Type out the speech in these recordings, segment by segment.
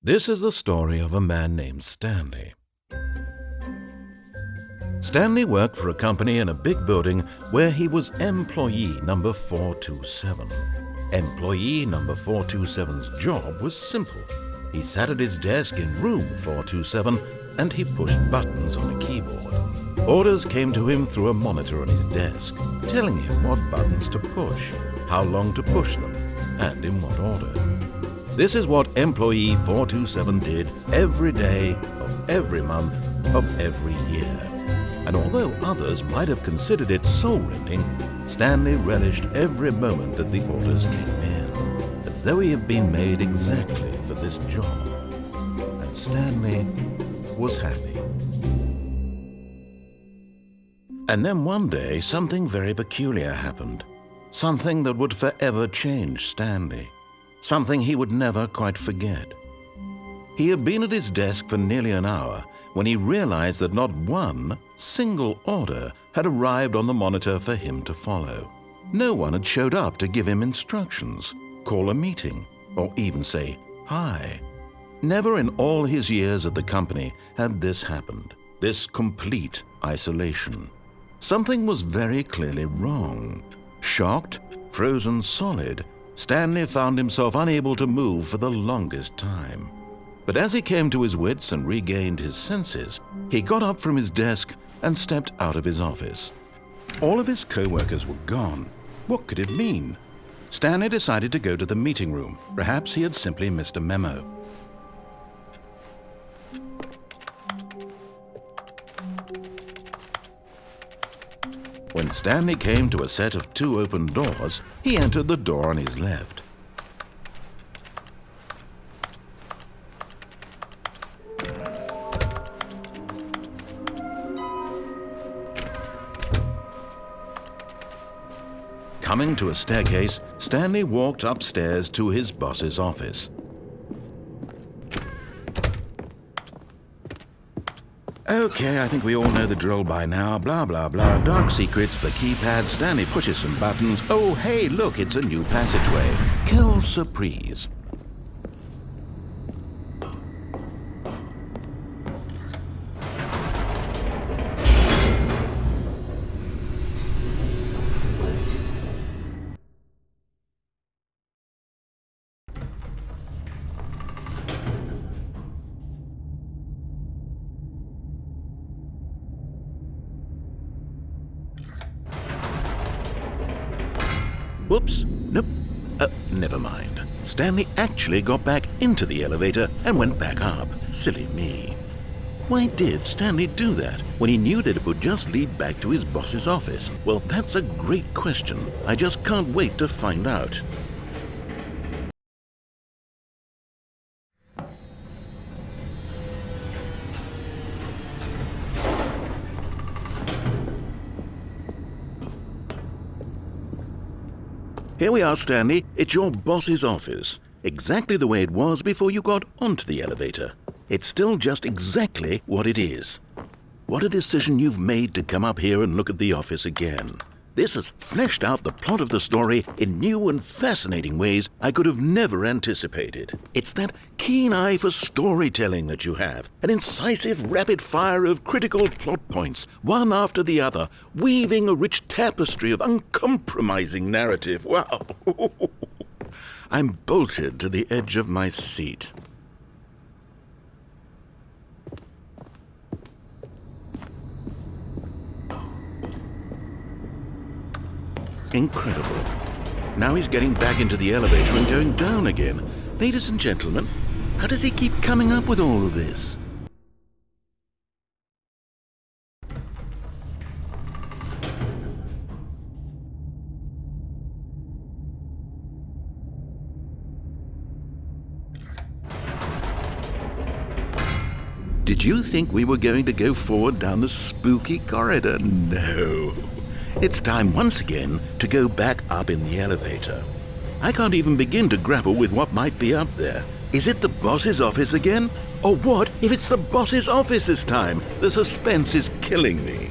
This is the story of a man named Stanley. Stanley worked for a company in a big building where he was employee number 427. Employee number 427's job was simple. He sat at his desk in room 427 and he pushed buttons on a keyboard. Orders came to him through a monitor on his desk, telling him what buttons to push, how long to push them, and in what order. This is what employee 427 did every day of every month of every year. And although others might have considered it soul-rending, Stanley relished every moment that the orders came in, as though he had been made exactly for this job. And Stanley was happy. And then one day, something very peculiar happened. Something that would forever change Stanley. Something he would never quite forget. He had been at his desk for nearly an hour when he realized that not one single order had arrived on the monitor for him to follow. No one had showed up to give him instructions, call a meeting, or even say hi. Never in all his years at the company had this happened, this complete isolation. Something was very clearly wrong. Shocked, frozen solid, Stanley found himself unable to move for the longest time. But as he came to his wits and regained his senses, he got up from his desk and stepped out of his office. All of his co-workers were gone. What could it mean? Stanley decided to go to the meeting room. Perhaps he had simply missed a memo. When Stanley came to a set of 2 open doors, he entered the door on his left. Coming to a staircase, Stanley walked upstairs to his boss's office. Okay, I think we all know the drill by now. Blah, blah, blah. Dark secrets, the keypad, Stanley pushes some buttons. Oh, hey, look, it's a new passageway. Quelle surprise. Whoops, nope, never mind. Stanley actually got back into the elevator and went back up. Silly me. Why did Stanley do that when he knew that it would just lead back to his boss's office? Well, that's a great question. I just can't wait to find out. Here we are, Stanley. It's your boss's office. Exactly the way it was before you got onto the elevator. It's still just exactly what it is. What a decision you've made to come up here and look at the office again. This has fleshed out the plot of the story in new and fascinating ways I could have never anticipated. It's that keen eye for storytelling that you have, an incisive rapid fire of critical plot points, one after the other, weaving a rich tapestry of uncompromising narrative. Wow! I'm bolted to the edge of my seat. Incredible. Now he's getting back into the elevator and going down again. Ladies and gentlemen, how does he keep coming up with all of this? Did you think we were going to go forward down the spooky corridor? No. It's time once again to go back up in the elevator. I can't even begin to grapple with what might be up there. Is it the boss's office again? Or what if it's the boss's office this time? The suspense is killing me.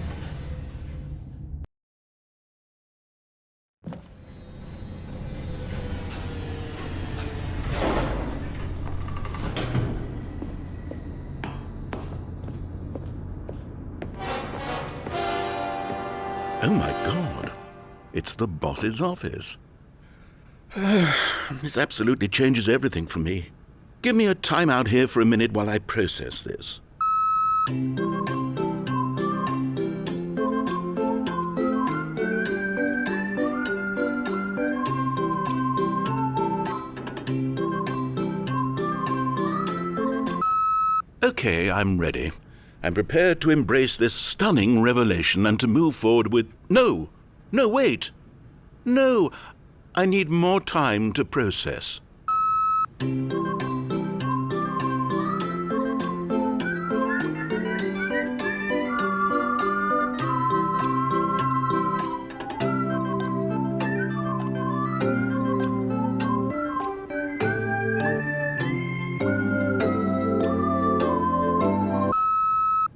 Oh my God, it's the boss's office. This absolutely changes everything for me. Give me a time out here for a minute while I process this. Okay, I'm ready. I'm prepared to embrace this stunning revelation and to move forward with... No, wait. No, I need more time to process.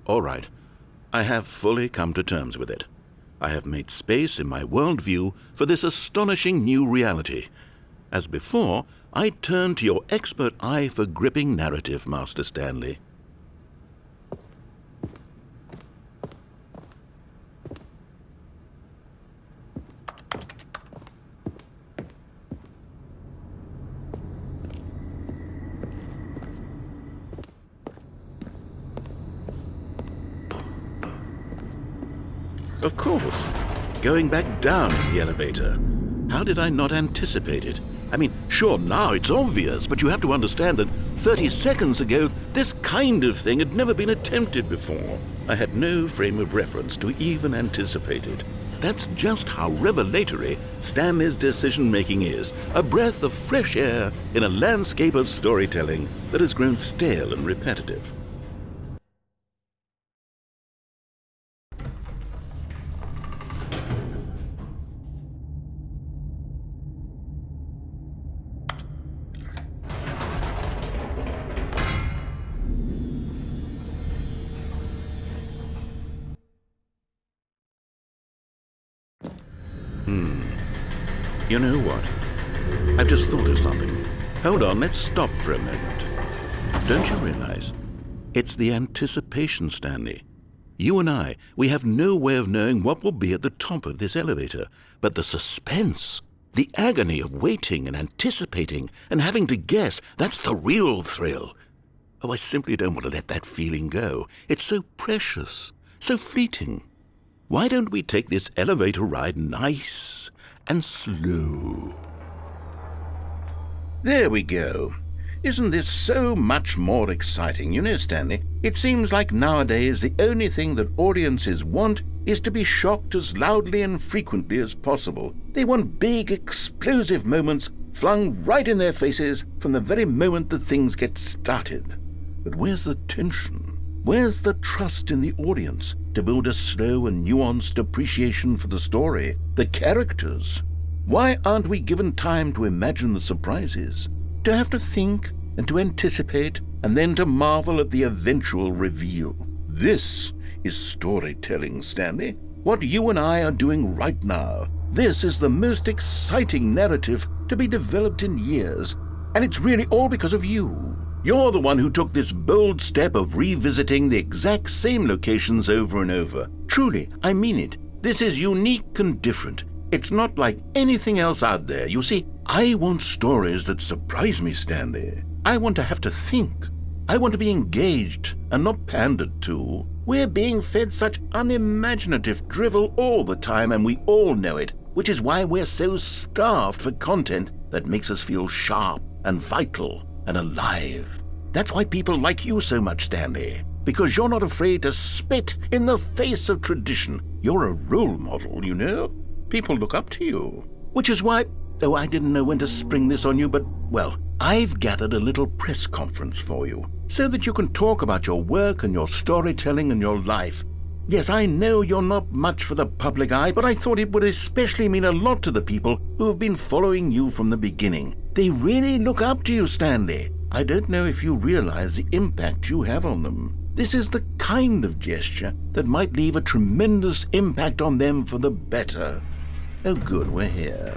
All right, I have fully come to terms with it. I have made space in my worldview for this astonishing new reality. As before, I turn to your expert eye for gripping narrative, Master Stanley. Of course. Going back down in the elevator. How did I not anticipate it? I mean, sure, now it's obvious, but you have to understand that 30 seconds ago, this kind of thing had never been attempted before. I had no frame of reference to even anticipate it. That's just how revelatory Stanley's decision-making is. A breath of fresh air in a landscape of storytelling that has grown stale and repetitive. You know what? I've just thought of something. Hold on, let's stop for a moment. Don't you realize? It's the anticipation, Stanley. You and I, we have no way of knowing what will be at the top of this elevator. But the suspense, the agony of waiting and anticipating and having to guess, that's the real thrill. Oh, I simply don't want to let that feeling go. It's so precious, so fleeting. Why don't we take this elevator ride nice and slow? There we go. Isn't this so much more exciting? You know, Stanley, it seems like nowadays the only thing that audiences want is to be shocked as loudly and frequently as possible. They want big, explosive moments flung right in their faces from the very moment that things get started. But where's the tension? Where's the trust in the audience to build a slow and nuanced appreciation for the story, the characters? Why aren't we given time to imagine the surprises, to have to think and to anticipate, and then to marvel at the eventual reveal? This is storytelling, Stanley. What you and I are doing right now. This is the most exciting narrative to be developed in years, and it's really all because of you. You're the one who took this bold step of revisiting the exact same locations over and over. Truly, I mean it. This is unique and different. It's not like anything else out there. You see, I want stories that surprise me, Stanley. I want to have to think. I want to be engaged and not pandered to. We're being fed such unimaginative drivel all the time, and we all know it, which is why we're so starved for content that makes us feel sharp and vital and alive. That's why people like you so much, Stanley, because you're not afraid to spit in the face of tradition. You're a role model, you know? People look up to you. Which is why, oh, I didn't know when to spring this on you, but, well, I've gathered a little press conference for you so that you can talk about your work and your storytelling and your life. Yes, I know you're not much for the public eye, but I thought it would especially mean a lot to the people who have been following you from the beginning. They really look up to you, Stanley. I don't know if you realize the impact you have on them. This is the kind of gesture that might leave a tremendous impact on them for the better. Oh good, we're here.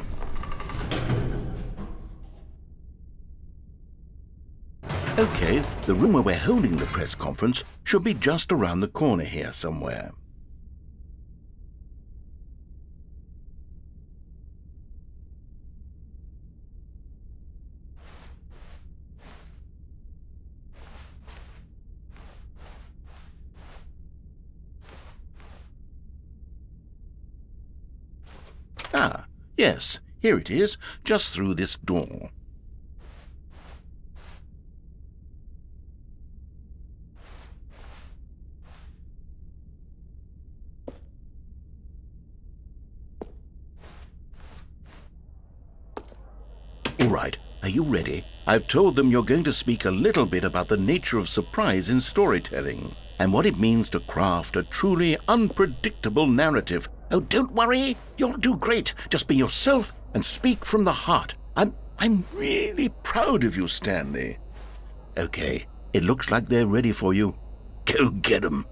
Okay, the room where we're holding the press conference should be just around the corner here somewhere. Ah, yes, here it is, just through this door. All right, are you ready? I've told them you're going to speak a little bit about the nature of surprise in storytelling and what it means to craft a truly unpredictable narrative. Oh, don't worry, you'll do great. Just be yourself and speak from the heart. I'm really proud of you, Stanley. Okay, it looks like they're ready for you. Go get 'em.